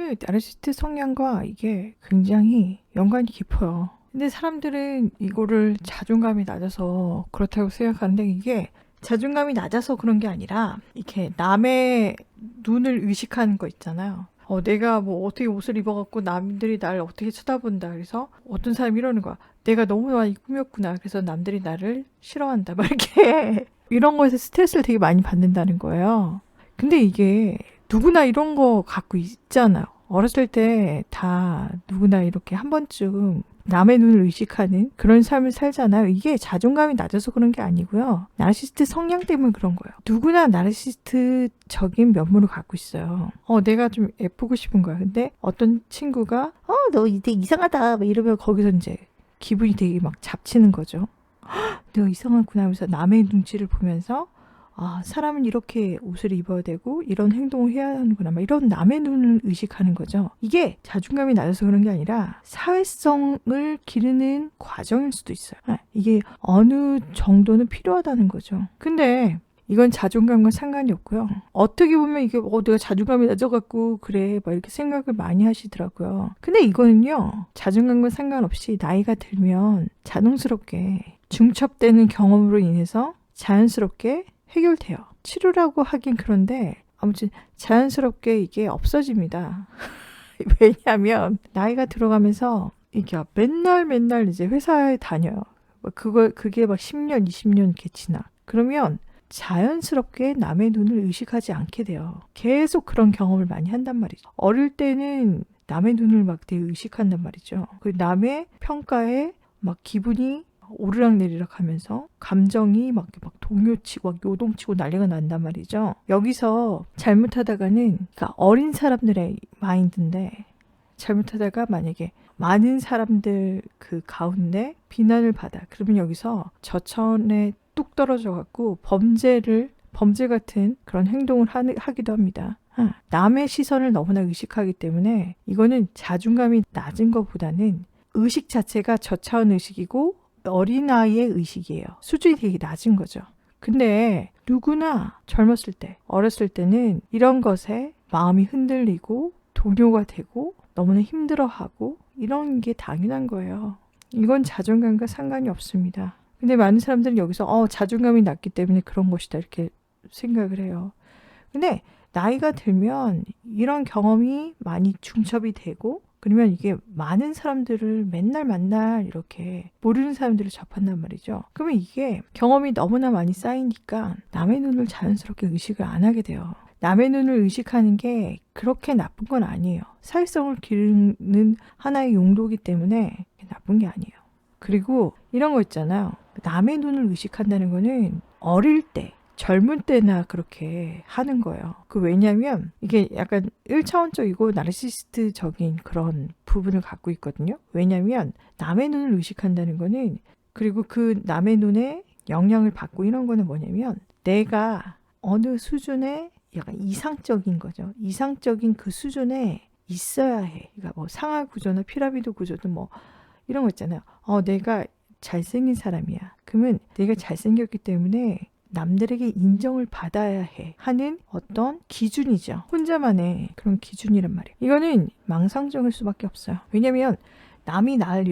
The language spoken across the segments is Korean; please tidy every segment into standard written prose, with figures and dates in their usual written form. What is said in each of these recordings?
그 나르시스트 성향과 이게 굉장히 연관이 깊어요. 근데 사람들은 이거를 자존감이 낮아서 그렇다고 생각하는데 이게 자존감이 낮아서 그런 게 아니라 이렇게 남의 눈을 의식하는 거 있잖아요. 내가 뭐 어떻게 옷을 입어갖고 남들이 나를 어떻게 쳐다본다. 그래서 어떤 사람이 이러는 거야. 내가 너무 많이 꾸몄구나. 그래서 남들이 나를 싫어한다. 막 이렇게 이런 거에서 스트레스를 되게 많이 받는다는 거예요. 근데 이게 누구나 이런 거 갖고 있잖아요. 어렸을 때 다 누구나 이렇게 한 번쯤 남의 눈을 의식하는 그런 삶을 살잖아요. 이게 자존감이 낮아서 그런 게 아니고요. 나르시스트 성향 때문에 그런 거예요. 누구나 나르시스트적인 면모를 갖고 있어요. 내가 좀 예쁘고 싶은 거야. 근데 어떤 친구가 너 되게 이상하다 막 이러면 거기서 이제 기분이 되게 막 잡치는 거죠. 내가 이상하구나 하면서 남의 눈치를 보면서 사람은 이렇게 옷을 입어야 되고 이런 행동을 해야 하는구나. 막 이런 남의 눈을 의식하는 거죠. 이게 자존감이 낮아서 그런 게 아니라 사회성을 기르는 과정일 수도 있어요. 이게 어느 정도는 필요하다는 거죠. 근데 이건 자존감과 상관이 없고요. 어떻게 보면 이게 내가 자존감이 낮아갖고 그래 막 이렇게 생각을 많이 하시더라고요. 근데 이거는요. 자존감과 상관없이 나이가 들면 자동스럽게 중첩되는 경험으로 인해서 자연스럽게 해결돼요. 치료라고 하긴 그런데 아무튼 자연스럽게 이게 없어집니다. 왜냐하면 나이가 들어가면서 이게 맨날 이제 회사에 다녀요. 그게 막 10년, 20년 이렇게 지나. 그러면 자연스럽게 남의 눈을 의식하지 않게 돼요. 계속 그런 경험을 많이 한단 말이죠. 어릴 때는 남의 눈을 막 되게 의식한단 말이죠. 그리고 남의 평가에 막 기분이 오르락내리락 하면서 감정이 막 동요치고 요동치고 난리가 난단 말이죠. 여기서 잘못하다가는 그러니까 어린 사람들의 마인드인데 잘못하다가 만약에 많은 사람들 그 가운데 비난을 받아. 그러면 여기서 저천에 뚝 떨어져 갖고 범죄 같은 그런 행동을 하기도 합니다. 남의 시선을 너무나 의식하기 때문에 이거는 자존감이 낮은 것보다는 의식 자체가 저차원 의식이고 어린아이의 의식이에요. 수준이 되게 낮은 거죠. 근데 누구나 젊었을 때, 어렸을 때는 이런 것에 마음이 흔들리고 동요가 되고 너무나 힘들어하고 이런 게 당연한 거예요. 이건 자존감과 상관이 없습니다. 근데 많은 사람들은 여기서 자존감이 낮기 때문에 그런 것이다 이렇게 생각을 해요. 근데 나이가 들면 이런 경험이 많이 중첩이 되고 그러면 이게 많은 사람들을 맨날 이렇게 모르는 사람들을 접한단 말이죠. 그러면 이게 경험이 너무나 많이 쌓이니까 남의 눈을 자연스럽게 의식을 안 하게 돼요. 남의 눈을 의식하는 게 그렇게 나쁜 건 아니에요. 사회성을 기르는 하나의 용도이기 때문에 나쁜 게 아니에요. 그리고 이런 거 있잖아요. 남의 눈을 의식한다는 거는 어릴 때 젊은 때나 그렇게 하는 거예요. 왜냐면 이게 약간 1차원적이고 나르시시스트적인 그런 부분을 갖고 있거든요. 왜냐면 남의 눈을 의식한다는 거는 그리고 그 남의 눈에 영향을 받고 이런 거는 뭐냐면 내가 어느 수준의 약간 이상적인 거죠. 이상적인 그 수준에 있어야 해. 그러니까 뭐 상하 구조나 피라미드 구조도 뭐 이런 거 있잖아요. 내가 잘생긴 사람이야. 그러면 내가 잘생겼기 때문에 남들에게 인정을 받아야 해 하는 어떤 기준이죠. 혼자만의 그런 기준이란 말이에요. 이거는 망상적일 수밖에 없어요. 왜냐면 남이 날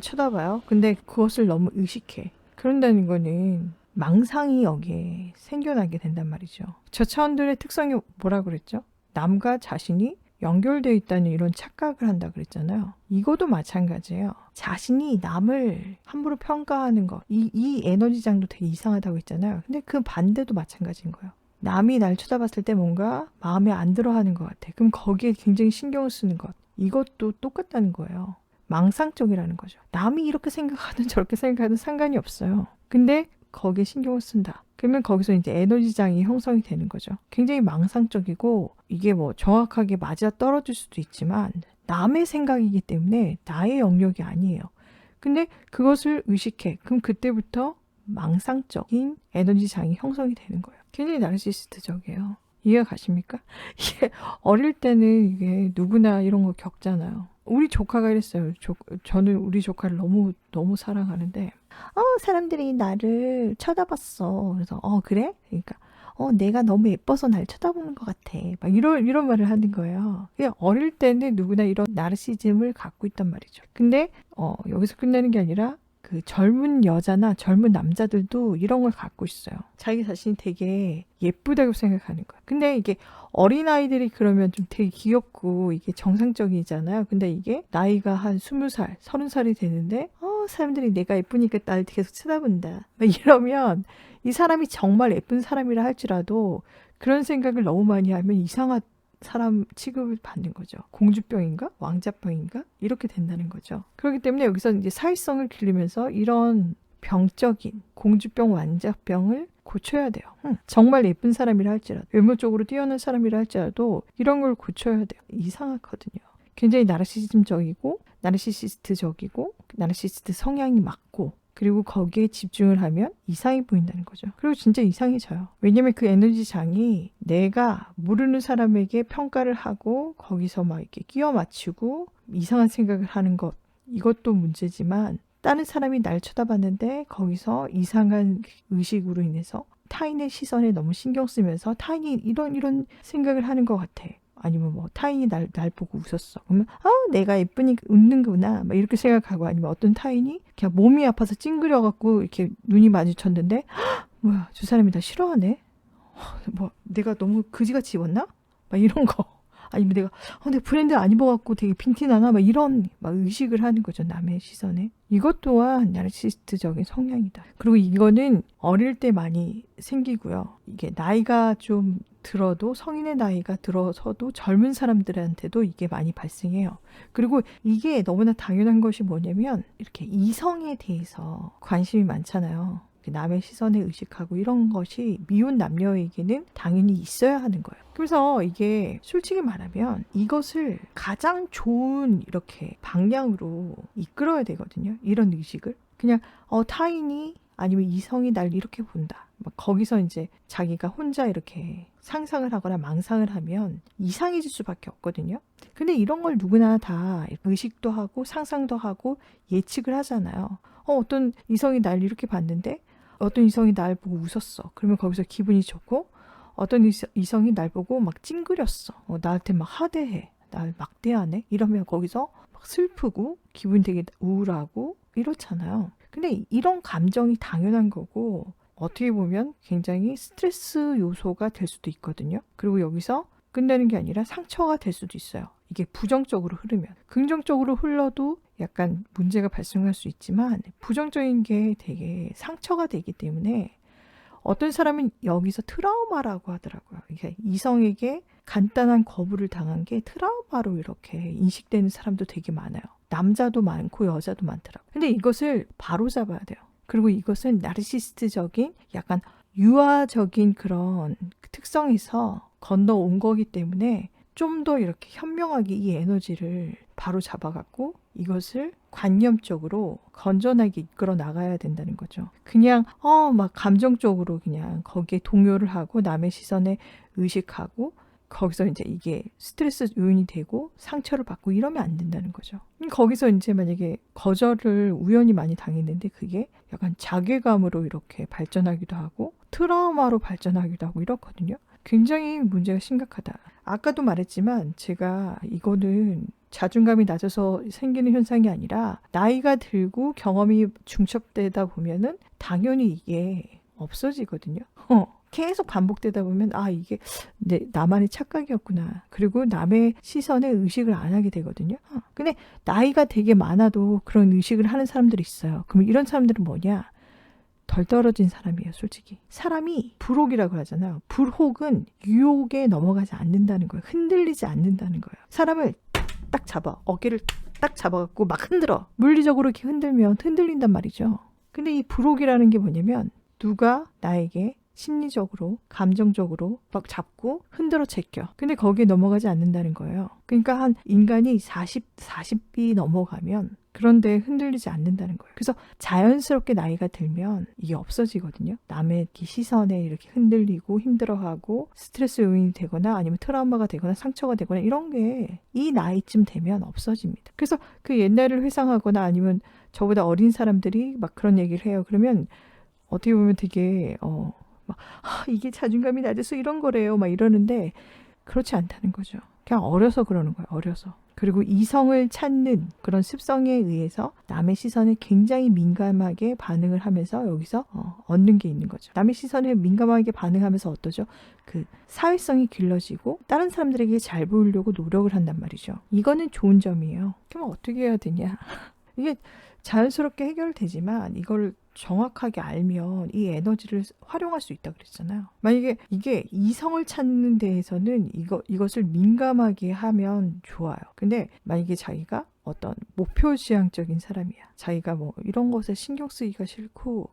쳐다봐요. 근데 그것을 너무 의식해. 그런다는 거는 망상이 여기에 생겨나게 된단 말이죠. 저차원들의 특성이 뭐라 그랬죠? 남과 자신이 연결되어 있다는 이런 착각을 한다 그랬잖아요. 이것도 마찬가지예요. 자신이 남을 함부로 평가하는 것. 이 에너지장도 되게 이상하다고 했잖아요. 근데 그 반대도 마찬가지인 거예요. 남이 날 쳐다봤을 때 뭔가 마음에 안 들어 하는 것 같아. 그럼 거기에 굉장히 신경을 쓰는 것. 이것도 똑같다는 거예요. 망상적이라는 거죠. 남이 이렇게 생각하든 저렇게 생각하든 상관이 없어요. 근데 거기에 신경을 쓴다. 그러면 거기서 이제 에너지장이 형성이 되는 거죠. 굉장히 망상적이고 이게 뭐 정확하게 맞아 떨어질 수도 있지만 남의 생각이기 때문에 나의 영역이 아니에요. 근데 그것을 의식해. 그럼 그때부터 망상적인 에너지장이 형성이 되는 거예요. 굉장히 나르시시스트적이에요. 이해가 가십니까? 이게 어릴 때는 이게 누구나 이런 거 겪잖아요. 우리 조카가 이랬어요. 저는 우리 조카를 너무 사랑하는데 사람들이 나를 쳐다봤어. 그래서 그래? 그러니까 내가 너무 예뻐서 날 쳐다보는 것 같아. 막 이런 말을 하는 거예요. 그냥 어릴 때는 누구나 이런 나르시즘을 갖고 있단 말이죠. 근데 여기서 끝내는 게 아니라 그 젊은 여자나 젊은 남자들도 이런 걸 갖고 있어요. 자기 자신이 되게 예쁘다고 생각하는 거야. 근데 이게 어린아이들이 그러면 좀 되게 귀엽고 이게 정상적이잖아요. 근데 이게 나이가 한 20살, 30살이 되는데 사람들이 내가 예쁘니까 나를 계속 쳐다본다. 막 이러면 이 사람이 정말 예쁜 사람이라 할지라도 그런 생각을 너무 많이 하면 이상한 사람 취급을 받는 거죠. 공주병인가? 왕자병인가? 이렇게 된다는 거죠. 그렇기 때문에 여기서 이제 사회성을 기르면서 이런 병적인 공주병, 왕자병을 고쳐야 돼요. 정말 예쁜 사람이라 할지라도, 외모적으로 뛰어난 사람이라 할지라도 이런 걸 고쳐야 돼요. 이상하거든요. 굉장히 나르시즘적이고 나르시시스트적이고 나르시시스트 성향이 맞고 그리고 거기에 집중을 하면 이상해 보인다는 거죠. 그리고 진짜 이상해져요. 왜냐면 그 에너지장이 내가 모르는 사람에게 평가를 하고 거기서 막 이렇게 끼워 맞추고 이상한 생각을 하는 것, 이것도 문제지만 다른 사람이 날 쳐다봤는데 거기서 이상한 의식으로 인해서 타인의 시선에 너무 신경 쓰면서 타인이 이런 생각을 하는 것 같아. 아니면 뭐 타인이 날 보고 웃었어. 그러면 내가 예쁘니까 웃는구나. 막 이렇게 생각하고 아니면 어떤 타인이 그냥 몸이 아파서 찡그려갖고 이렇게 눈이 마주쳤는데 뭐야 저 사람이 나 싫어하네. 뭐 내가 너무 그지같이 입었나? 막 이런 거. 아니면 내가 브랜드 안 입어갖고 되게 빈티나나? 막 이런 막 의식을 하는 거죠. 남의 시선에. 이것 또한 나르시스트적인 성향이다. 그리고 이거는 어릴 때 많이 생기고요. 이게 나이가 좀 들어도 성인의 나이가 들어서도 젊은 사람들한테도 이게 많이 발생해요. 그리고 이게 너무나 당연한 것이 뭐냐면 이렇게 이성에 대해서 관심이 많잖아요. 남의 시선에 의식하고 이런 것이 미혼 남녀에게는 당연히 있어야 하는 거예요. 그래서 이게 솔직히 말하면 이것을 가장 좋은 이렇게 방향으로 이끌어야 되거든요. 이런 의식을. 그냥 타인이 아니면 이성이 날 이렇게 본다. 막 거기서 이제 자기가 혼자 이렇게 상상을 하거나 망상을 하면 이상해질 수밖에 없거든요. 근데 이런 걸 누구나 다 의식도 하고 상상도 하고 예측을 하잖아요. 어떤 이성이 날 이렇게 봤는데 어떤 이성이 날 보고 웃었어. 그러면 거기서 기분이 좋고 어떤 이성이 날 보고 막 찡그렸어. 나한테 막 하대해. 날 막대하네. 이러면 거기서 막 슬프고 기분이 되게 우울하고 이렇잖아요. 근데 이런 감정이 당연한 거고 어떻게 보면 굉장히 스트레스 요소가 될 수도 있거든요. 그리고 여기서 끝내는 게 아니라 상처가 될 수도 있어요. 이게 부정적으로 흐르면. 긍정적으로 흘러도 약간 문제가 발생할 수 있지만 부정적인 게 되게 상처가 되기 때문에 어떤 사람은 여기서 트라우마라고 하더라고요. 이게 이성에게 간단한 거부를 당한 게 트라우마로 이렇게 인식되는 사람도 되게 많아요. 남자도 많고 여자도 많더라고요. 근데 이것을 바로 잡아야 돼요. 그리고 이것은 나르시스트적인 약간 유아적인 그런 특성에서 건너온 거기 때문에 좀 더 이렇게 현명하게 이 에너지를 바로 잡아갖고 이것을 관념적으로 건전하게 이끌어 나가야 된다는 거죠. 그냥 막 감정적으로 그냥 거기에 동요를 하고 남의 시선에 의식하고 거기서 이제 이게 스트레스 요인이 되고 상처를 받고 이러면 안 된다는 거죠. 거기서 이제 만약에 거절을 우연히 많이 당했는데 그게 약간 자괴감으로 이렇게 발전하기도 하고 트라우마로 발전하기도 하고 이렇거든요. 굉장히 문제가 심각하다. 아까도 말했지만 제가 이거는 자존감이 낮아서 생기는 현상이 아니라 나이가 들고 경험이 중첩되다 보면은 당연히 이게 없어지거든요. 계속 반복되다 보면 이게 나만의 착각이었구나. 그리고 남의 시선에 의식을 안 하게 되거든요. 근데 나이가 되게 많아도 그런 의식을 하는 사람들이 있어요. 그럼 이런 사람들은 뭐냐? 덜 떨어진 사람이에요, 솔직히. 사람이 불혹이라고 하잖아요. 불혹은 유혹에 넘어가지 않는다는 거예요. 흔들리지 않는다는 거예요. 사람을 딱 잡아. 어깨를 딱 잡아갖고 막 흔들어. 물리적으로 이렇게 흔들면 흔들린단 말이죠. 근데 이 불혹이라는 게 뭐냐면 누가 나에게 심리적으로, 감정적으로 막 잡고 흔들어 제껴. 근데 거기에 넘어가지 않는다는 거예요. 그러니까 한 인간이 40이 넘어가면 그런데 흔들리지 않는다는 거예요. 그래서 자연스럽게 나이가 들면 이게 없어지거든요. 남의 시선에 이렇게 흔들리고 힘들어하고 스트레스 요인이 되거나 아니면 트라우마가 되거나 상처가 되거나 이런 게 이 나이쯤 되면 없어집니다. 그래서 그 옛날을 회상하거나 아니면 저보다 어린 사람들이 막 그런 얘기를 해요. 그러면 어떻게 보면 되게 막 이게 자존감이 낮아서 이런 거래요 막 이러는데 그렇지 않다는 거죠. 그냥 어려서 그러는 거예요. 어려서. 그리고 이성을 찾는 그런 습성에 의해서 남의 시선에 굉장히 민감하게 반응을 하면서 여기서 얻는 게 있는 거죠. 남의 시선에 민감하게 반응하면서 어떠죠? 그 사회성이 길러지고 다른 사람들에게 잘 보이려고 노력을 한단 말이죠. 이거는 좋은 점이에요. 그럼 어떻게 해야 되냐? 이게 자연스럽게 해결되지만 이걸 정확하게 알면 이 에너지를 활용할 수 있다 그랬잖아요. 만약에 이게 이성을 찾는 데에서는 이것을 민감하게 하면 좋아요. 근데 만약에 자기가 어떤 목표지향적인 사람이야. 자기가 뭐 이런 것에 신경 쓰기가 싫고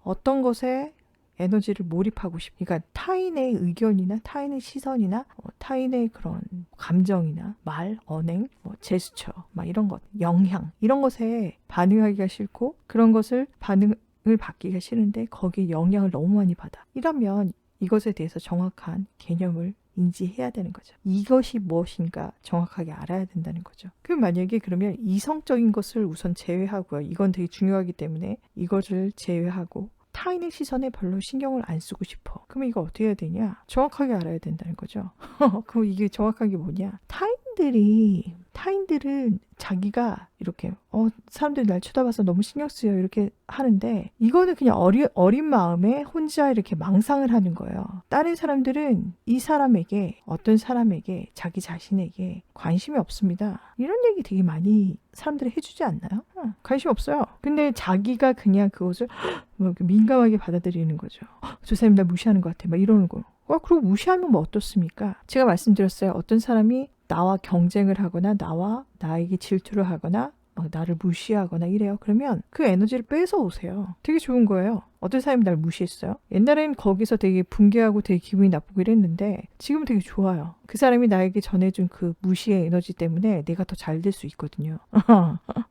어떤 것에 에너지를 몰입하고 싶. 그러니까 타인의 의견이나 타인의 시선이나 타인의 그런 감정이나 말, 언행, 제스처, 막 이런 것, 영향 이런 것에 반응하기가 싫고 그런 것을 반응을 받기가 싫은데 거기에 영향을 너무 많이 받아. 이러면 이것에 대해서 정확한 개념을 인지해야 되는 거죠. 이것이 무엇인가 정확하게 알아야 된다는 거죠. 그럼 만약에 그러면 이성적인 것을 우선 제외하고요. 이건 되게 중요하기 때문에 이것을 제외하고 타인의 시선에 별로 신경을 안 쓰고 싶어. 그럼 이거 어떻게 해야 되냐? 정확하게 알아야 된다는 거죠. 그럼 이게 정확하게 뭐냐? 타인들은 자기가 이렇게 사람들이 날 쳐다봐서 너무 신경 쓰여 이렇게 하는데 이거는 그냥 어린 마음에 혼자 이렇게 망상을 하는 거예요. 다른 사람들은 이 사람에게 어떤 사람에게 자기 자신에게 관심이 없습니다. 이런 얘기 되게 많이 사람들이 해주지 않나요? 관심 없어요. 근데 자기가 그냥 그것을 민감하게 받아들이는 거죠. 저 사람이 날 무시하는 것 같아. 막 이러는 거. 그리고 무시하면 뭐 어떻습니까? 제가 말씀드렸어요. 어떤 사람이 나와 경쟁을 하거나 나에게 질투를 하거나 막 나를 무시하거나 이래요. 그러면 그 에너지를 뺏어 오세요. 되게 좋은 거예요. 어떤 사람이 날 무시했어요. 옛날엔 거기서 되게 붕괴하고 되게 기분이 나쁘고 이랬는데 지금은 되게 좋아요. 그 사람이 나에게 전해준 그 무시의 에너지 때문에 내가 더 잘 될 수 있거든요.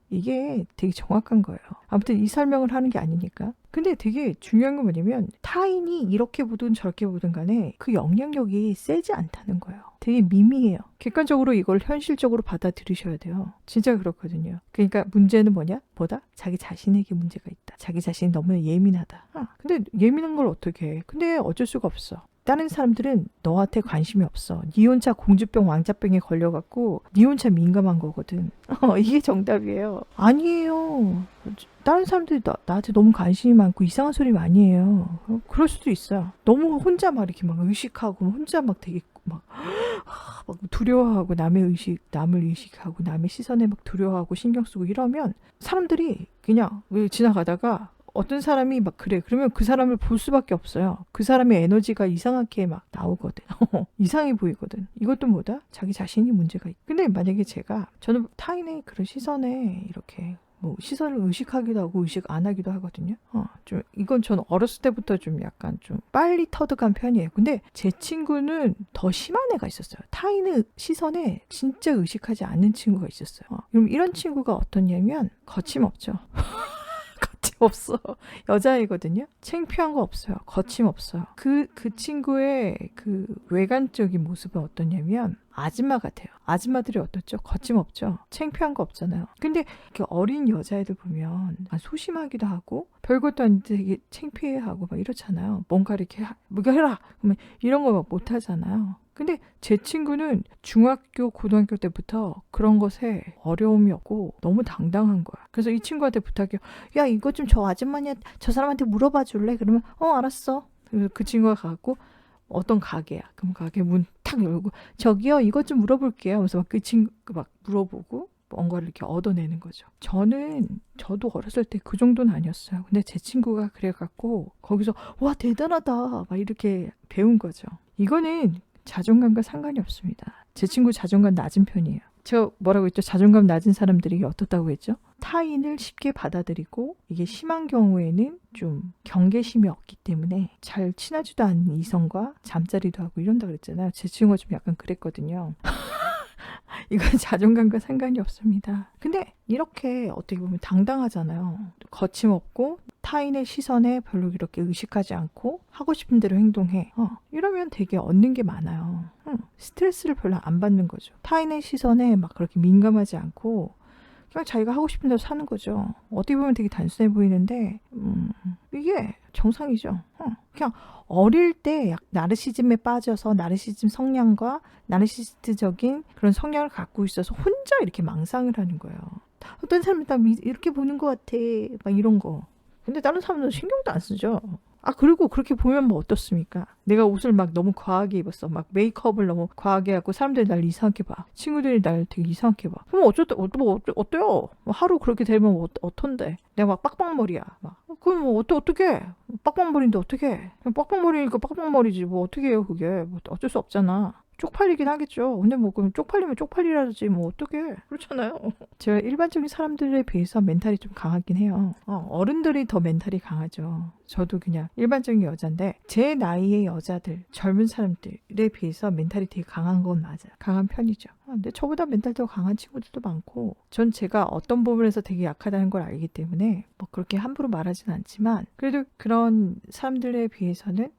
이게 되게 정확한 거예요. 아무튼 이 설명을 하는 게 아니니까. 근데 되게 중요한 건 뭐냐면 타인이 이렇게 보든 저렇게 보든 간에 그 영향력이 세지 않다는 거예요. 되게 미미해요. 객관적으로 이걸 현실적으로 받아들이셔야 돼요. 진짜 그렇거든요. 그러니까 문제는 뭐다? 자기 자신에게 문제가 있다. 자기 자신이 너무 예민하다. 근데 예민한 걸 어떻게 해? 근데 어쩔 수가 없어. 다른 사람들은 너한테 관심이 없어. 니 혼자 공주병 왕자병에 걸려갖고 니 혼자 민감한 거거든. 이게 정답이에요. 아니에요. 다른 사람들이 나한테 너무 관심이 많고 이상한 소리 많이 해요. 그럴 수도 있어요. 너무 혼자 막 이렇게 막 의식하고 혼자 막 되게 막 두려워하고 남을 의식하고 남의 시선에 막 두려워하고 신경 쓰고 이러면 사람들이 그냥 지나가다가 어떤 사람이 막 그래. 그러면 그 사람을 볼 수밖에 없어요. 그 사람의 에너지가 이상하게 막 나오거든. 이상해 보이거든. 이것도 뭐다? 자기 자신이 문제가 있다. 근데 만약에 저는 타인의 그런 시선에 이렇게 시선을 의식하기도 하고 의식 안 하기도 하거든요. 이건 전 어렸을 때부터 좀 약간 좀 빨리 터득한 편이에요. 근데 제 친구는 더 심한 애가 있었어요. 타인의 시선에 진짜 의식하지 않는 친구가 있었어요. 그럼 이런 친구가 어떻냐면 거침없죠. 거침없어. 여자애거든요. 창피한 거 없어요. 거침없어요. 그 친구의 그 외관적인 모습은 어떠냐면 아줌마 같아요. 아줌마들이 어떻죠? 거침없죠. 창피한 거 없잖아요. 근데 이렇게 어린 여자애들 보면 소심하기도 하고 별것도 아닌데 되게 창피해하고 막 이렇잖아요. 뭔가 이렇게 뭐가 해라! 그러면 이런 거 막 못하잖아요. 근데 제 친구는 중학교, 고등학교 때부터 그런 것에 어려움이 없고 너무 당당한 거야. 그래서 이 친구한테 부탁해요. 야, 이거 좀 저 아줌마냐, 저 사람한테 물어봐 줄래? 그러면 알았어. 그래서 그 친구가 가고 어떤 가게야. 그럼 가게 문 탁 열고 저기요, 이것 좀 물어볼게요. 그래서 막 그 친구 막 물어보고 뭔가를 이렇게 얻어내는 거죠. 저도 어렸을 때 그 정도는 아니었어요. 근데 제 친구가 그래갖고 거기서 와, 대단하다 막 이렇게 배운 거죠. 이거는 자존감과 상관이 없습니다. 제 친구 자존감 낮은 편이에요. 저 뭐라고 했죠? 자존감 낮은 사람들이 어떻다고 했죠? 타인을 쉽게 받아들이고 이게 심한 경우에는 좀 경계심이 없기 때문에 잘 친하지도 않은 이성과 잠자리도 하고 이런다 그랬잖아요. 제 친구가 좀 약간 그랬거든요. 이건 자존감과 상관이 없습니다. 근데 이렇게 어떻게 보면 당당하잖아요. 거침없고 타인의 시선에 별로 이렇게 의식하지 않고 하고 싶은 대로 행동해. 이러면 되게 얻는 게 많아요. 스트레스를 별로 안 받는 거죠. 타인의 시선에 막 그렇게 민감하지 않고 그냥 자기가 하고 싶은 대로 사는 거죠. 어떻게 보면 되게 단순해 보이는데 이게 정상이죠. 그냥 어릴 때 나르시즘에 빠져서 나르시즘 성향과 나르시스트적인 그런 성향을 갖고 있어서 혼자 이렇게 망상을 하는 거예요. 어떤 사람은 나 이렇게 보는 것 같아. 막 이런 거. 근데 다른 사람은 신경도 안 쓰죠. 그리고 그렇게 보면 뭐 어떻습니까? 내가 옷을 막 너무 과하게 입었어. 막 메이크업을 너무 과하게 하고 사람들이 날 이상하게 봐. 친구들이 날 되게 이상하게 봐. 그럼 어때요? 뭐 하루 그렇게 되면 어떤데? 내가 막 빡빡머리야. 그럼 뭐 어떡해? 빡빡머리인데 어떡해? 그냥 빡빡머리니까 빡빡머리지. 뭐 어떻게 해요 그게. 뭐 어쩔 수 없잖아. 쪽팔리긴 하겠죠. 근데 뭐 그럼 쪽팔리면 쪽팔리라지 뭐 어떡해. 그렇잖아요. 제가 일반적인 사람들에 비해서 멘탈이 좀 강하긴 해요. 어른들이 더 멘탈이 강하죠. 저도 그냥 일반적인 여자인데 제 나이의 여자들, 젊은 사람들에 비해서 멘탈이 되게 강한 건 맞아요. 강한 편이죠. 근데 저보다 멘탈 더 강한 친구들도 많고 전 제가 어떤 부분에서 되게 약하다는 걸 알기 때문에 뭐 그렇게 함부로 말하진 않지만 그래도 그런 사람들에 비해서는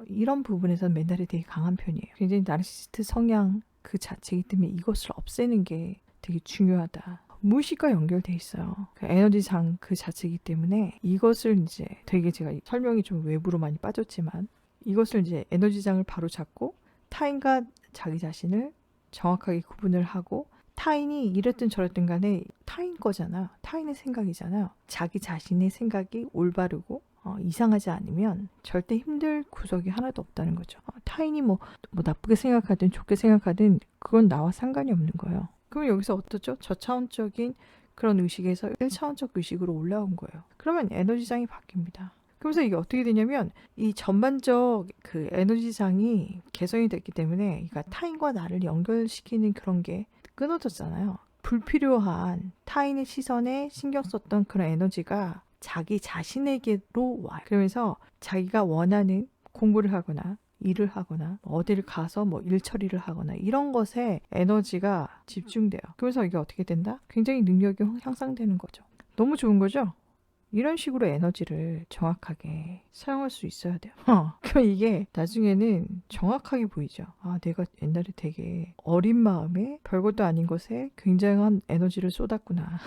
이런 부분에서는 멘탈이 되게 강한 편이에요. 굉장히 나르시스트 성향 그 자체이기 때문에 이것을 없애는 게 되게 중요하다. 무의식과 연결돼 있어요. 그 에너지장 그 자체이기 때문에 이것을 이제 되게 제가 설명이 좀 외부로 많이 빠졌지만 이것을 이제 에너지장을 바로 잡고 타인과 자기 자신을 정확하게 구분을 하고 타인이 이랬든 저랬든 간에 타인 거잖아. 타인의 생각이잖아. 자기 자신의 생각이 올바르고 이상하지 않으면 절대 힘들 구석이 하나도 없다는 거죠. 타인이 뭐 나쁘게 생각하든 좋게 생각하든 그건 나와 상관이 없는 거예요. 그럼 여기서 어떻죠? 저차원적인 그런 의식에서 1차원적 의식으로 올라온 거예요. 그러면 에너지장이 바뀝니다. 그러면서 이게 어떻게 되냐면 이 전반적 그 에너지장이 개선이 됐기 때문에 그러니까 타인과 나를 연결시키는 그런 게 끊어졌잖아요. 불필요한 타인의 시선에 신경 썼던 그런 에너지가 자기 자신에게로 와요. 그러면서 자기가 원하는 공부를 하거나 일을 하거나 어디를 가서 뭐 일 처리를 하거나 이런 것에 에너지가 집중돼요. 그래서 이게 어떻게 된다? 굉장히 능력이 향상되는 거죠. 너무 좋은 거죠? 이런 식으로 에너지를 정확하게 사용할 수 있어야 돼요. 그럼 이게 나중에는 정확하게 보이죠. 내가 옛날에 되게 어린 마음에 별것도 아닌 것에 굉장한 에너지를 쏟았구나.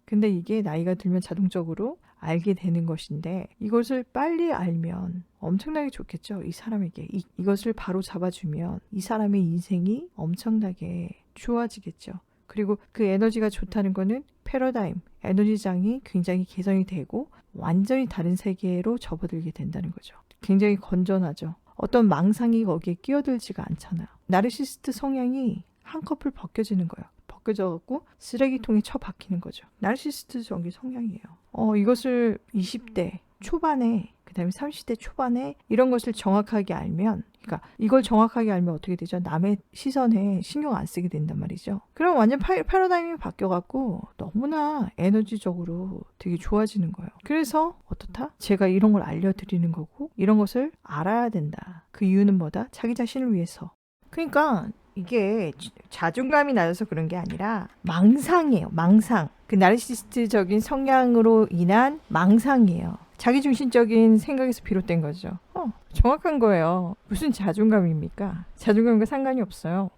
근데 이게 나이가 들면 자동적으로 알게 되는 것인데 이것을 빨리 알면 엄청나게 좋겠죠. 이 사람에게 이것을 바로 잡아주면 이 사람의 인생이 엄청나게 좋아지겠죠. 그리고 그 에너지가 좋다는 거는 패러다임, 에너지장이 굉장히 개선이 되고 완전히 다른 세계로 접어들게 된다는 거죠. 굉장히 건전하죠. 어떤 망상이 거기에 끼어들지가 않잖아요. 나르시스트 성향이 한꺼풀 벗겨지는 거예요. 벗겨져갖고 쓰레기통에 처박히는 거죠. 나르시스트적인 성향이에요. 이것을 20대 초반에 그다음에 30대 초반에 이런 것을 정확하게 알면 그러니까 이걸 정확하게 알면 어떻게 되죠? 남의 시선에 신경 안 쓰게 된단 말이죠. 그럼 완전 패러다임이 바뀌어갖고 너무나 에너지적으로 되게 좋아지는 거예요. 그래서 어떻다? 제가 이런 걸 알려드리는 거고 이런 것을 알아야 된다. 그 이유는 뭐다? 자기 자신을 위해서. 그러니까 이게 자존감이 낮아서 그런 게 아니라 망상이에요. 망상. 그 나르시스트적인 성향으로 인한 망상이에요. 자기중심적인 생각에서 비롯된 거죠. 정확한 거예요. 무슨 자존감입니까? 자존감과 상관이 없어요.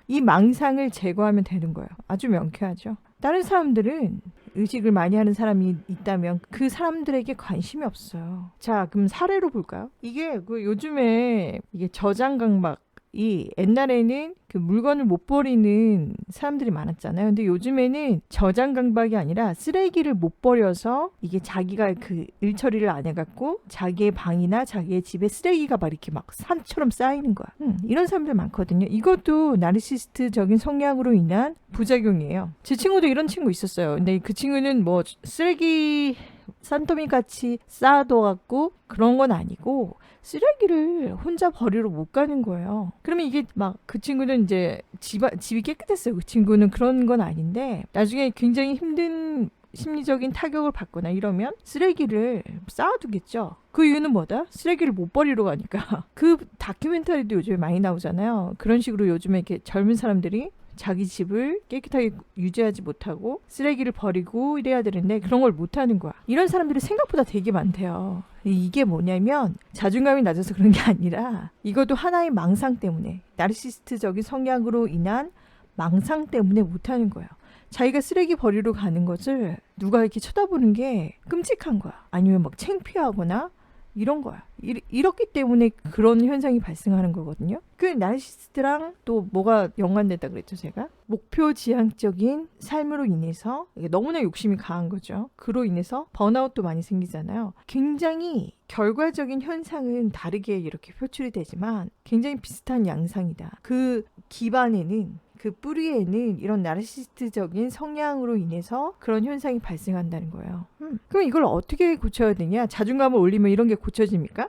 이 망상을 제거하면 되는 거예요. 아주 명쾌하죠. 다른 사람들은 의식을 많이 하는 사람이 있다면 그 사람들에게 관심이 없어요. 자, 그럼 사례로 볼까요? 이게 요즘에 이게 저장 강박이 옛날에는 그 물건을 못 버리는 사람들이 많았잖아요. 근데 요즘에는 저장 강박이 아니라 쓰레기를 못 버려서 이게 자기가 그 일 처리를 안 해갖고 자기의 방이나 자기의 집에 쓰레기가 막 이렇게 막 산처럼 쌓이는 거야. 이런 사람들 많거든요. 이것도 나르시스트적인 성향으로 인한 부작용이에요. 제 친구도 이런 친구 있었어요. 근데 그 친구는 뭐 쓰레기 산더미 같이 쌓아둬갖고 그런 건 아니고 쓰레기를 혼자 버리러 못 가는 거예요. 그러면 이게 막 그 친구는 이제 집이 깨끗했어요. 그 친구는 그런 건 아닌데 나중에 굉장히 힘든 심리적인 타격을 받거나 이러면 쓰레기를 쌓아두겠죠. 그 이유는 뭐다? 쓰레기를 못 버리러 가니까. 그 다큐멘터리도 요즘에 많이 나오잖아요. 그런 식으로 요즘에 이렇게 젊은 사람들이 자기 집을 깨끗하게 유지하지 못하고 쓰레기를 버리고 이래야 되는데 그런 걸 못하는 거야. 이런 사람들이 생각보다 되게 많대요. 이게 뭐냐면 자존감이 낮아서 그런 게 아니라 이것도 하나의 망상 때문에 나르시스트적인 성향으로 인한 망상 때문에 못하는 거예요. 자기가 쓰레기 버리러 가는 것을 누가 이렇게 쳐다보는 게 끔찍한 거야. 아니면 막 창피하거나 이런 거야. 이렇기 때문에 그런 현상이 발생하는 거거든요. 그 나르시시스트랑 또 뭐가 연관됐다 그랬죠, 제가? 목표 지향적인 삶으로 인해서 이게 너무나 욕심이 강한 거죠. 그로 인해서 번아웃도 많이 생기잖아요. 굉장히 결과적인 현상은 다르게 이렇게 표출이 되지만 굉장히 비슷한 양상이다. 그 기반에는 그 뿌리에는 이런 나르시시스트적인 성향으로 인해서 그런 현상이 발생한다는 거예요. 그럼 이걸 어떻게 고쳐야 되냐? 자존감을 올리면 이런 게 고쳐집니까?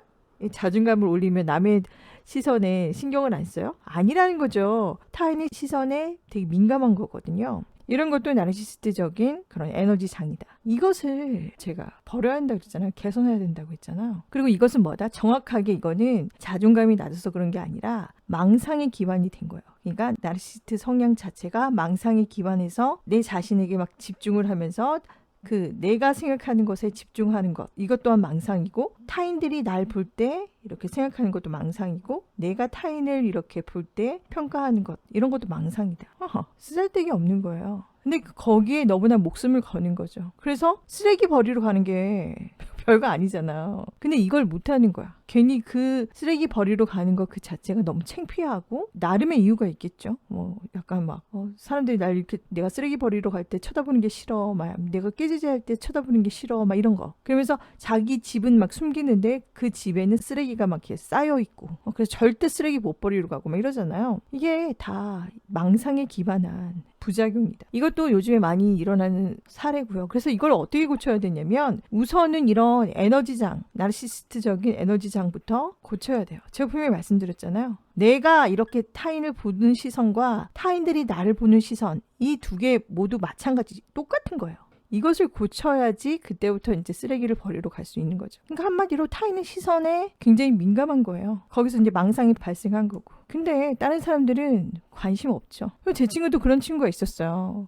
자존감을 올리면 남의 시선에 신경을 안 써요? 아니라는 거죠. 타인의 시선에 되게 민감한 거거든요. 이런 것도 나르시시스트적인 그런 에너지 장이다. 이것을 제가 버려야 한다고 그랬잖아요. 개선해야 된다고 했잖아요. 그리고 이것은 뭐다? 정확하게 이거는 자존감이 낮아서 그런 게 아니라 망상의 기반이 된 거예요. 그러니까 나르시시스트 성향 자체가 망상에 기반해서 내 자신에게 막 집중을 하면서 그 내가 생각하는 것에 집중하는 것, 이것 또한 망상이고, 타인들이 날 볼 때 이렇게 생각하는 것도 망상이고, 내가 타인을 이렇게 볼 때 평가하는 것, 이런 것도 망상이다. 쓰잘데기 없는 거예요. 근데 거기에 너무나 목숨을 거는 거죠. 그래서 쓰레기 버리러 가는 게 별거 아니잖아요. 근데 이걸 못하는 거야. 괜히 그 쓰레기 버리러 가는 것 그 자체가 너무 창피하고, 나름의 이유가 있겠죠. 뭐 약간 막 사람들이 날 이렇게 내가 쓰레기 버리러 갈 때 쳐다보는 게 싫어, 막 내가 깨지지 할 때 쳐다보는 게 싫어, 막 이런 거. 그러면서 자기 집은 막 숨기는데 그 집에는 쓰레기가 막 이렇게 쌓여 있고, 그래서 절대 쓰레기 못 버리러 가고 막 이러잖아요. 이게 다 망상에 기반한 부작용이다. 이것도 요즘에 많이 일어나는 사례고요. 그래서 이걸 어떻게 고쳐야 되냐면, 우선은 이런 에너지장, 나르시시스트적인 에너지장부터 고쳐야 돼요. 제가 분명히 말씀드렸잖아요. 내가 이렇게 타인을 보는 시선과 타인들이 나를 보는 시선, 이 두 개 모두 마찬가지, 똑같은 거예요. 이것을 고쳐야지 그때부터 이제 쓰레기를 버리러 갈 수 있는 거죠. 그러니까 한마디로 타인의 시선에 굉장히 민감한 거예요. 거기서 이제 망상이 발생한 거고. 근데 다른 사람들은 관심 없죠. 제 친구도 그런 친구가 있었어요.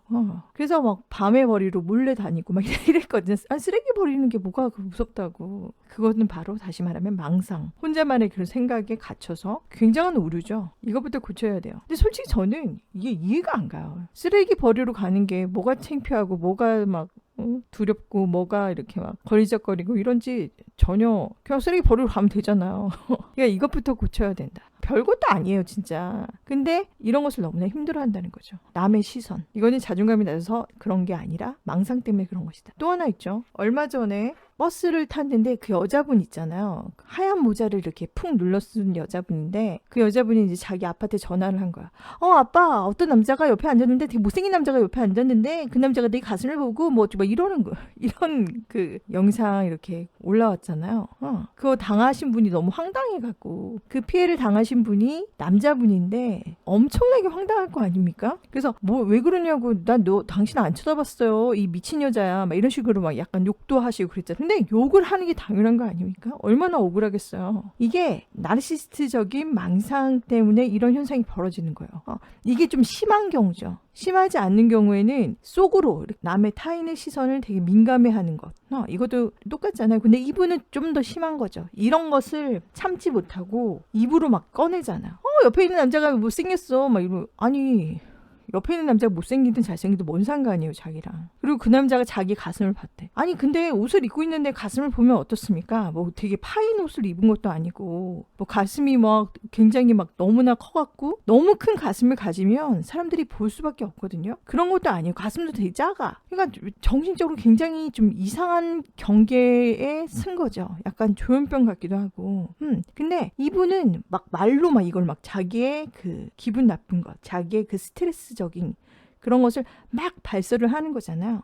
그래서 막 밤에 버리러 몰래 다니고 막 이랬거든요. 쓰레기 버리는 게 뭐가 무섭다고. 그거는 바로 다시 말하면 망상. 혼자만의 그런 생각에 갇혀서 굉장한 오류죠. 이것부터 고쳐야 돼요. 근데 솔직히 저는 이게 이해가 안 가요. 쓰레기 버리러 가는 게 뭐가 창피하고 뭐가 막 두렵고 뭐가 이렇게 막 거리적거리고 이런지 전혀 그냥 쓰레기 버리러 가면 되잖아요. 그러니까 이것부터 고쳐야 된다. 별것도 아니에요, 진짜. 근데 이런 것을 너무나 힘들어한다는 거죠. 남의 시선. 이거는 자존감이 낮아서 그런 게 아니라 망상 때문에 그런 것이다. 또 하나 있죠. 얼마 전에 버스를 탔는데 그 여자분 있잖아요. 하얀 모자를 이렇게 푹 눌러 쓴 여자분인데, 그 여자분이 이제 자기 아파트에 전화를 한 거야. 아빠, 어떤 남자가 옆에 앉았는데, 되게 못생긴 남자가 옆에 앉았는데, 그 남자가 내 가슴을 보고 뭐 이러는 거. 이런 그 영상 이렇게 올라왔잖아요. 그거 당하신 분이 너무 황당해갖고, 그 피해를 당하신 분이 남자분인데 엄청나게 황당할 거 아닙니까? 그래서 뭐 왜 그러냐고, 당신 안 쳐다봤어요, 이 미친 여자야, 막 이런 식으로 막 약간 욕도 하시고 그랬잖아요. 근데 욕을 하는 게 당연한 거 아닙니까? 얼마나 억울하겠어요. 이게 나르시시스트적인 망상 때문에 이런 현상이 벌어지는 거예요. 이게 좀 심한 경우죠. 심하지 않는 경우에는 속으로 남의 타인의 시선을 되게 민감해하는 것. 이것도 똑같잖아요. 근데 이분은 좀 더 심한 거죠. 이런 것을 참지 못하고 입으로 막 꺼내잖아요. 옆에 있는 남자가 못생겼어, 막 이러고. 아니, 옆에 있는 남자가 못생기든 잘생기든 뭔 상관이에요, 자기랑. 그리고 그 남자가 자기 가슴을 봤대. 아니, 근데 옷을 입고 있는데 가슴을 보면 어떻습니까? 뭐 되게 파인 옷을 입은 것도 아니고, 뭐 가슴이 막 굉장히 막 너무나 커갖고, 너무 큰 가슴을 가지면 사람들이 볼 수밖에 없거든요. 그런 것도 아니에요. 가슴도 되게 작아. 그러니까 정신적으로 굉장히 좀 이상한 경계에 쓴 거죠. 약간 조현병 같기도 하고. 근데 이분은 막 말로 막 이걸 막 자기의 그 기분 나쁜 것, 자기의 그 스트레스적인 그런 것을 막 발설을 하는 거잖아요.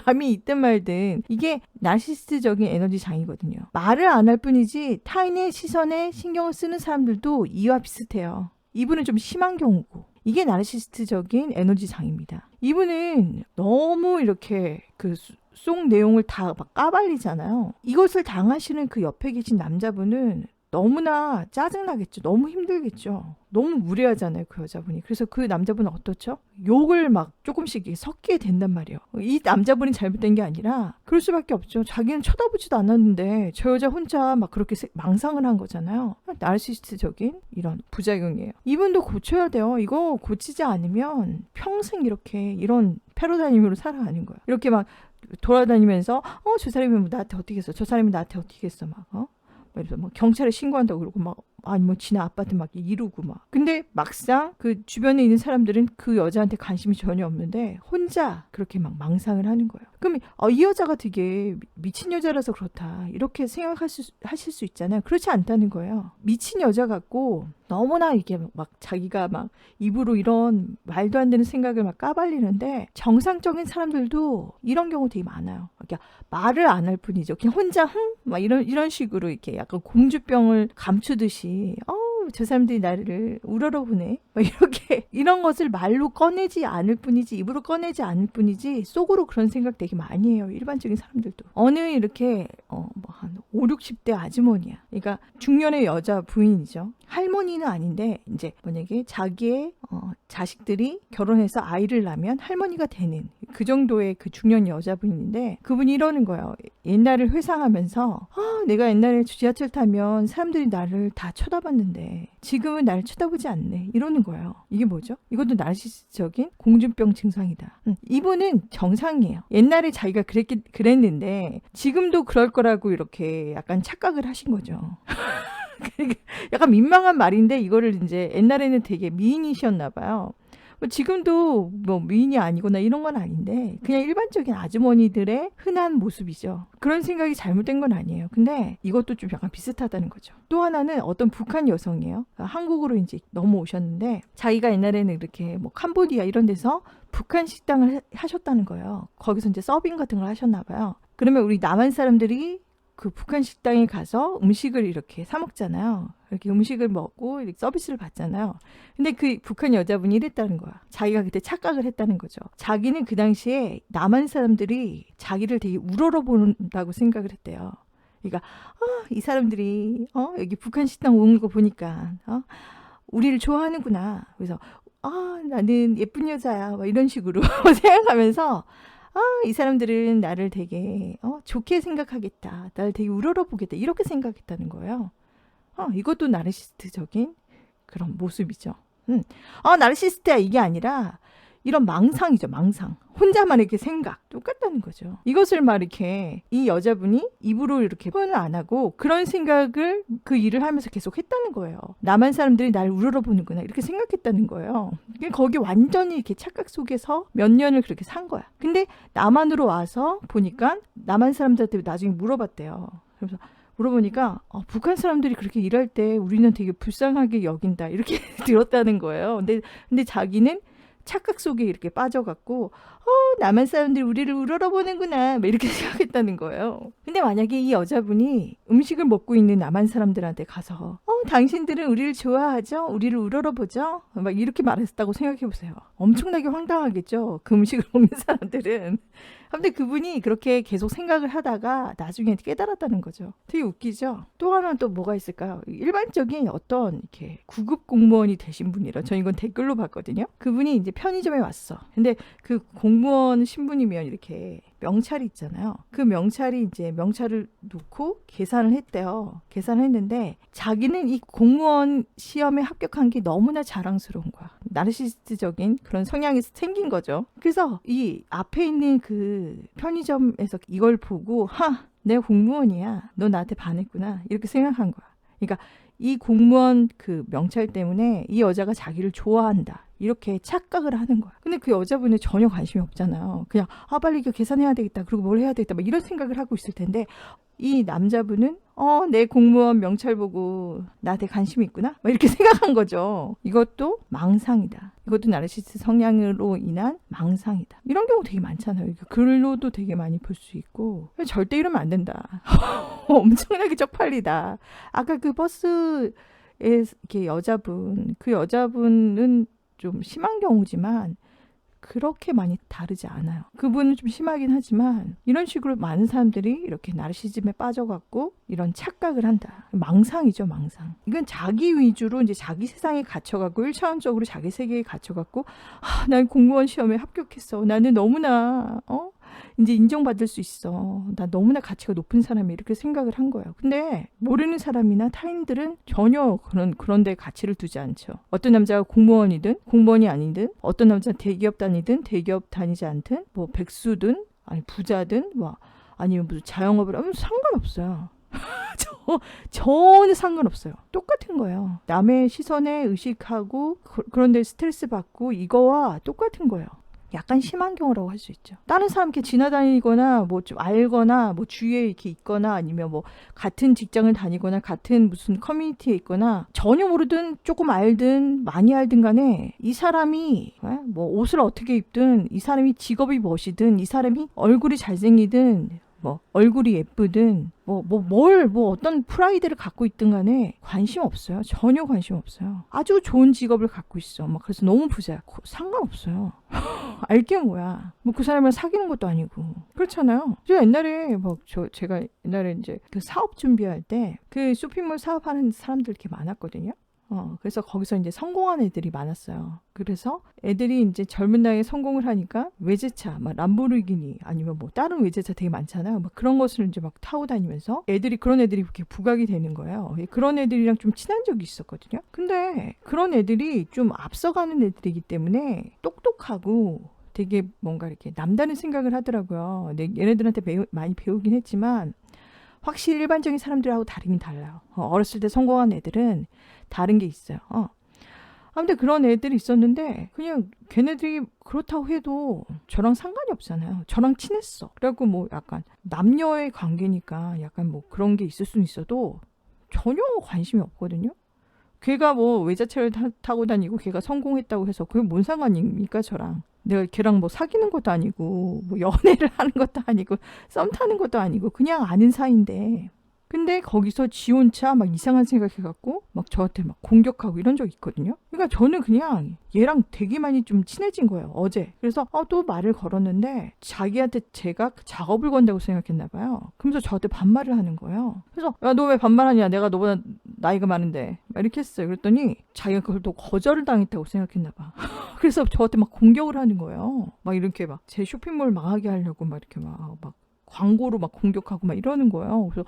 남이 있든 말든 이게 나르시시스트적인 에너지 장이거든요. 말을 안 할 뿐이지 타인의 시선에 신경을 쓰는 사람들도 이와 비슷해요. 이분은 좀 심한 경우고, 이게 나르시시스트적인 에너지 장입니다. 이분은 너무 이렇게 그 속 내용을 다 막 까발리잖아요. 이것을 당하시는 그 옆에 계신 남자분은 너무나 짜증나겠죠. 너무 힘들겠죠. 너무 무례하잖아요, 그 여자분이. 그래서 그 남자분은 어떻죠? 욕을 막 조금씩 섞게 된단 말이에요. 이 남자분이 잘못된 게 아니라 그럴 수밖에 없죠. 자기는 쳐다보지도 않았는데 저 여자 혼자 막 그렇게 망상을 한 거잖아요. 나르시스트적인 이런 부작용이에요. 이분도 고쳐야 돼요. 이거 고치지 않으면 평생 이렇게 이런 패러다임으로 살아가는 거예요. 이렇게 막 돌아다니면서 저 사람이 뭐 나한테 어떻게 했어? 저 사람이 나한테 어떻게 했어? 막 그래서 뭐 경찰에 신고한다고 그러고 막 아니 뭐 지네 아빠한테 막 이루고 막. 근데 막상 그 주변에 있는 사람들은 그 여자한테 관심이 전혀 없는데 혼자 그렇게 막 망상을 하는 거예요. 그럼 이 여자가 되게 미친 여자라서 그렇다 이렇게 하실 수 있잖아요. 그렇지 않다는 거예요. 미친 여자 같고 너무나 이게 막 자기가 막 입으로 이런 말도 안 되는 생각을 막 까발리는데 정상적인 사람들도 이런 경우 되게 많아요. 그러니까 말을 안 할 뿐이죠. 그냥 혼자 막 이런 식으로 이렇게 약간 공주병을 감추듯이 저 사람들이 나를 우러러보네 막 이렇게 이런 것을 말로 꺼내지 않을 뿐이지 입으로 꺼내지 않을 뿐이지 속으로 그런 생각 되게 많이 해요. 일반적인 사람들도. 어느 이렇게 뭐 한 5, 60대 아주머니야. 그러니까 중년의 여자 부인이죠. 할머니는 아닌데 이제 만약에 자기의 자식들이 결혼해서 아이를 낳으면 할머니가 되는 그 정도의 그 중년 여자분인데 그분이 이러는 거예요. 옛날을 회상하면서 내가 옛날에 지하철 타면 사람들이 나를 다 쳐다봤는데 지금은 나를 쳐다보지 않네 이러는 거예요. 이게 뭐죠? 이것도 나르시스적인 공주병 증상이다. 이분은 정상이에요. 옛날에 자기가 그랬는데 지금도 그럴 거라고 이렇게 약간 착각을 하신 거죠. 약간 민망한 말인데 이거를 이제 옛날에는 되게 미인이셨나 봐요. 지금도 뭐 미인이 아니거나 이런 건 아닌데 그냥 일반적인 아주머니들의 흔한 모습이죠. 그런 생각이 잘못된 건 아니에요. 근데 이것도 좀 약간 비슷하다는 거죠. 또 하나는 어떤 북한 여성이에요. 한국으로 이제 넘어오셨는데 자기가 옛날에는 이렇게 뭐 캄보디아 이런 데서 북한 식당을 하셨다는 거예요. 거기서 이제 서빙 같은 걸 하셨나 봐요. 그러면 우리 남한 사람들이 그 북한 식당에 가서 음식을 이렇게 사 먹잖아요. 이렇게 음식을 먹고 이렇게 서비스를 받잖아요. 근데 그 북한 여자분이 이랬다는 거야. 자기가 그때 착각을 했다는 거죠. 자기는 그 당시에 남한 사람들이 자기를 되게 우러러본다고 생각을 했대요. 그러니까 이 사람들이 여기 북한 식당 오는 거 보니까 우리를 좋아하는구나. 그래서 나는 예쁜 여자야. 막 이런 식으로 생각하면서 이 사람들은 나를 되게 좋게 생각하겠다. 나를 되게 우러러보겠다. 이렇게 생각했다는 거예요. 이것도 나르시스트적인 그런 모습이죠. 나르시스트야 이게 아니라 이런 망상이죠. 망상. 혼자만 이렇게 생각. 똑같다는 거죠. 이것을 막 이렇게 이 여자분이 입으로 이렇게 표현을 안 하고 그런 생각을 그 일을 하면서 계속 했다는 거예요. 남한 사람들이 날 우러러보는구나 이렇게 생각했다는 거예요. 거기 완전히 이렇게 착각 속에서 몇 년을 그렇게 산 거야. 근데 남한으로 와서 보니까 남한 사람들한테 나중에 물어봤대요. 그래서 물어보니까 북한 사람들이 그렇게 일할 때 우리는 되게 불쌍하게 여긴다 이렇게 들었다는 거예요. 근데 자기는 착각 속에 이렇게 빠져갖고 남한 사람들이 우리를 우러러보는구나 이렇게 생각했다는 거예요. 근데 만약에 이 여자분이 음식을 먹고 있는 남한 사람들한테 가서 당신들은 우리를 좋아하죠? 우리를 우러러보죠? 막 이렇게 말했다고 생각해보세요. 엄청나게 황당하겠죠? 그 음식을 먹는 사람들은. 근데 그분이 그렇게 계속 생각을 하다가 나중에 깨달았다는 거죠. 되게 웃기죠? 또 하나는 또 뭐가 있을까요? 일반적인 어떤 이렇게 구급 공무원이 되신 분이라 저 이건 댓글로 봤거든요. 그분이 이제 편의점에 왔어. 근데 그 공무원 신분이면 이렇게 명찰이 있잖아요. 그 명찰이 이제 명찰을 놓고 계산을 했대요. 계산을 했는데 자기는 이 공무원 시험에 합격한 게 너무나 자랑스러운 거야. 나르시스트적인 그런 성향이 생긴 거죠. 그래서 이 앞에 있는 그 편의점에서 이걸 보고 내가 공무원이야. 너 나한테 반했구나. 이렇게 생각한 거야. 그러니까 이 공무원 그 명찰 때문에 이 여자가 자기를 좋아한다. 이렇게 착각을 하는 거야. 근데 그 여자분은 전혀 관심이 없잖아요. 그냥 빨리 이거 계산해야 되겠다. 그리고 뭘 해야 되겠다. 막 이런 생각을 하고 있을 텐데 이 남자분은 내 공무원 명찰 보고 나한테 관심이 있구나. 막 이렇게 생각한 거죠. 이것도 망상이다. 이것도 나르시스트 성향으로 인한 망상이다. 이런 경우 되게 많잖아요. 글로도 되게 많이 볼 수 있고 절대 이러면 안 된다. 엄청나게 쪽팔리다. 아까 그 버스에 이렇게 그 여자분은 좀 심한 경우지만 그렇게 많이 다르지 않아요. 그분은 좀 심하긴 하지만 이런 식으로 많은 사람들이 이렇게 나르시즘에 빠져갖고 이런 착각을 한다. 망상이죠, 망상. 이건 자기 위주로 이제 자기 세상에 갇혀갖고 1차원적으로 자기 세계에 갇혀갖고 난 공무원 시험에 합격했어. 나는 너무나 이제 인정받을 수 있어. 나 너무나 가치가 높은 사람이 이렇게 생각을 한 거예요. 근데 모르는 사람이나 타인들은 전혀 그런 데 가치를 두지 않죠. 어떤 남자가 공무원이든 공무원이 아니든 어떤 남자는 대기업 다니든 대기업 다니지 않든 뭐 백수든 아니 부자든 뭐 아니면 무슨 자영업을 하면 상관없어요. 전혀 상관없어요. 똑같은 거예요. 남의 시선에 의식하고 그런데 스트레스 받고 이거와 똑같은 거예요. 약간 심한 경우라고 할 수 있죠. 다른 사람 이렇게 지나다니거나 뭐 좀 알거나 뭐 주위에 이렇게 있거나 아니면 뭐 같은 직장을 다니거나 같은 무슨 커뮤니티에 있거나 전혀 모르든 조금 알든 많이 알든 간에 이 사람이 뭐 옷을 어떻게 입든 이 사람이 직업이 무엇이든 이 사람이 얼굴이 잘생기든 뭐 얼굴이 예쁘든 뭐 어떤 프라이드를 갖고 있든 간에 관심 없어요. 전혀 관심 없어요. 아주 좋은 직업을 갖고 있어. 막 그래서 너무 부자야. 상관없어요. 알게 뭐야. 뭐 그 사람을 사귀는 것도 아니고. 그렇잖아요. 제가 옛날에 이제 그 사업 준비할 때 그 쇼핑몰 사업하는 사람들 이렇게 많았거든요. 그래서 거기서 이제 성공한 애들이 많았어요. 그래서 애들이 이제 젊은 나이에 성공을 하니까 외제차, 막 람보르기니 아니면 뭐 다른 외제차 되게 많잖아요. 막 그런 것을 이제 막 타고 다니면서 그런 애들이 그렇게 부각이 되는 거예요. 그런 애들이랑 좀 친한 적이 있었거든요. 근데 그런 애들이 좀 앞서가는 애들이기 때문에 똑똑하고 되게 뭔가 이렇게 남다른 생각을 하더라고요. 얘네들한테 많이 배우긴 했지만 확실히 일반적인 사람들하고 다르긴 달라요. 어렸을 때 성공한 애들은 다른 게 있어요. 아무튼 그런 애들이 있었는데 그냥 걔네들이 그렇다고 해도 저랑 상관이 없잖아요. 저랑 친했어. 그래갖고 뭐 약간 남녀의 관계니까 약간 뭐 그런 게 있을 수는 있어도 전혀 관심이 없거든요. 걔가 뭐 외제차를 타고 다니고 걔가 성공했다고 해서 그게 뭔 상관입니까 저랑. 내가 걔랑 뭐 사귀는 것도 아니고 뭐 연애를 하는 것도 아니고 썸 타는 것도 아니고 그냥 아는 사이인데 근데 거기서 지 혼자 막 이상한 생각해갖고 막 저한테 막 공격하고 이런 적이 있거든요. 그러니까 저는 그냥 얘랑 되게 많이 좀 친해진 거예요. 어제. 그래서 또 말을 걸었는데 자기한테 제가 작업을 건다고 생각했나 봐요. 그러면서 저한테 반말을 하는 거예요. 그래서 야, 너 왜 반말하냐? 내가 너보다 나이가 많은데. 막 이렇게 했어요. 그랬더니 자기가 그걸 또 거절을 당했다고 생각했나 봐. 그래서 저한테 막 공격을 하는 거예요. 막 이렇게 막 제 쇼핑몰 망하게 하려고 막 이렇게 막 광고로 막 공격하고 막 이러는 거예요. 그래서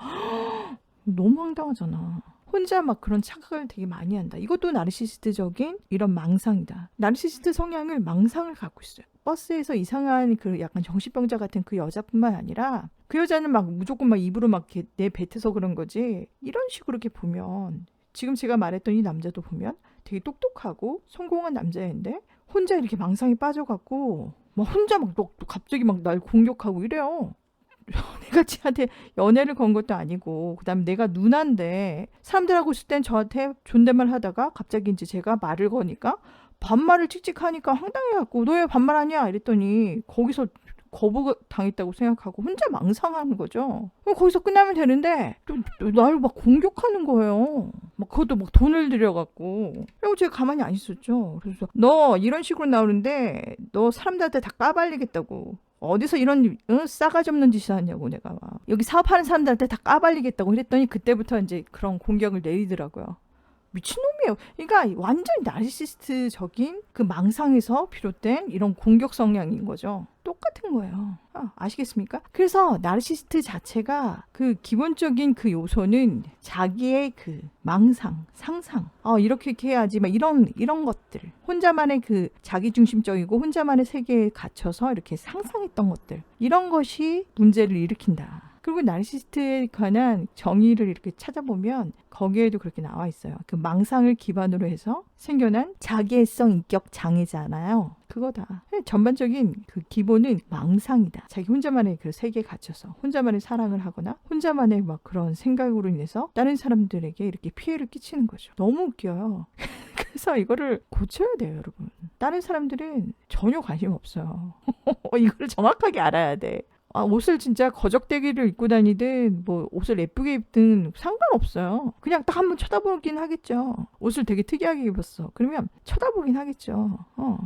너무 황당하잖아. 혼자 막 그런 착각을 되게 많이 한다. 이것도 나르시시스트적인 이런 망상이다. 나르시시스트 성향을 망상을 갖고 있어요. 버스에서 이상한 그 약간 정신병자 같은 그 여자뿐만 아니라 그 여자는 막 무조건 막 입으로 막 이렇게 내뱉어서 그런 거지. 이런 식으로 이렇게 보면 지금 제가 말했던 이 남자도 보면 되게 똑똑하고 성공한 남자인데 혼자 이렇게 망상에 빠져갖고 막 혼자 막 갑자기 막 날 공격하고 이래요. 내가 쟤한테 연애를 건 것도 아니고 그다음에 내가 누나인데 사람들하고 있을 땐 저한테 존댓말 하다가 갑자기 이제 제가 말을 거니까 반말을 찍찍하니까 황당해갖고 너 왜 반말하냐 이랬더니 거기서 거부 당했다고 생각하고 혼자 망상하는 거죠. 거기서 끝나면 되는데 날 막 공격하는 거예요. 막 그것도 막 돈을 들여갖고. 그리고 제가 가만히 안 있었죠. 그래서 너 이런 식으로 나오는데 너 사람들한테 다 까발리겠다고. 어디서 이런 싸가지 없는 짓을 하냐고 내가 막. 여기 사업하는 사람들한테 다 까발리겠다고 그랬더니 그때부터 이제 그런 공격을 내리더라고요. 미친놈이에요. 그러니까 완전 나르시시스트적인 그 망상에서 비롯된 이런 공격 성향인 거죠. 똑같은 거예요. 아시겠습니까? 그래서 나르시시스트 자체가 그 기본적인 그 요소는 자기의 그 망상, 상상. 이렇게 해야지. 막 이런 것들. 혼자만의 그 자기중심적이고 혼자만의 세계에 갇혀서 이렇게 상상했던 것들. 이런 것이 문제를 일으킨다. 그리고 나르시시스트에 관한 정의를 이렇게 찾아보면 거기에도 그렇게 나와 있어요. 그 망상을 기반으로 해서 생겨난 자기애성 인격 장애잖아요. 그거다. 전반적인 그 기본은 망상이다. 자기 혼자만의 그 세계에 갇혀서 혼자만의 사랑을 하거나 혼자만의 막 그런 생각으로 인해서 다른 사람들에게 이렇게 피해를 끼치는 거죠. 너무 웃겨요. 그래서 이거를 고쳐야 돼요, 여러분. 다른 사람들은 전혀 관심 없어요. 이걸 정확하게 알아야 돼. 옷을 진짜 거적대기를 입고 다니든 뭐 옷을 예쁘게 입든 상관없어요. 그냥 딱 한번 쳐다보긴 하겠죠. 옷을 되게 특이하게 입었어. 그러면 쳐다보긴 하겠죠.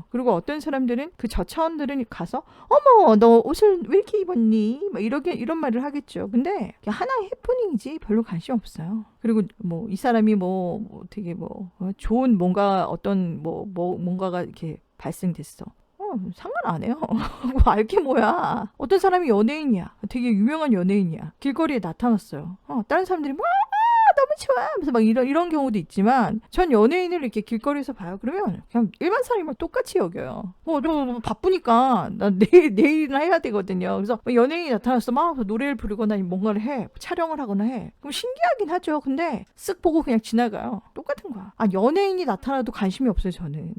그리고 어떤 사람들은 그 저차원들은 가서 어머 너 옷을 왜 이렇게 입었니? 막 이런 말을 하겠죠. 근데 하나의 해프닝이지 별로 관심 없어요. 그리고 뭐 이 사람이 뭐 되게 뭐 좋은 뭔가 어떤 뭔가가 이렇게 발생됐어. 상관 안 해요. 뭐 알게 뭐야. 어떤 사람이 연예인이야. 되게 유명한 연예인이야. 길거리에 나타났어요. 다른 사람들이 막 너무 좋아 하면서 막 이런 경우도 있지만 전 연예인을 이렇게 길거리에서 봐요. 그러면 그냥 일반 사람이랑 똑같이 여겨요. 좀 바쁘니까 나 내일이나 해야 되거든요. 그래서 연예인이 나타났어. 막 노래를 부르거나 뭔가를 해. 촬영을 하거나 해. 그럼 신기하긴 하죠. 근데 쓱 보고 그냥 지나가요. 똑같은 거야. 연예인이 나타나도 관심이 없어요, 저는.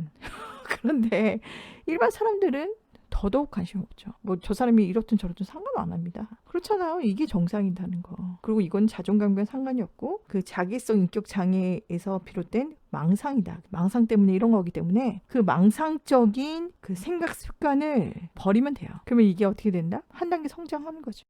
그런데 일반 사람들은 더더욱 관심 없죠. 뭐 저 사람이 이렇든 저렇든 상관 안 합니다. 그렇잖아요. 이게 정상이라는 거. 그리고 이건 자존감과 상관이 없고 그 자기성 인격 장애에서 비롯된 망상이다. 망상 때문에 이런 거기 때문에 그 망상적인 그 생각 습관을 버리면 돼요. 그러면 이게 어떻게 된다? 한 단계 성장하는 거죠.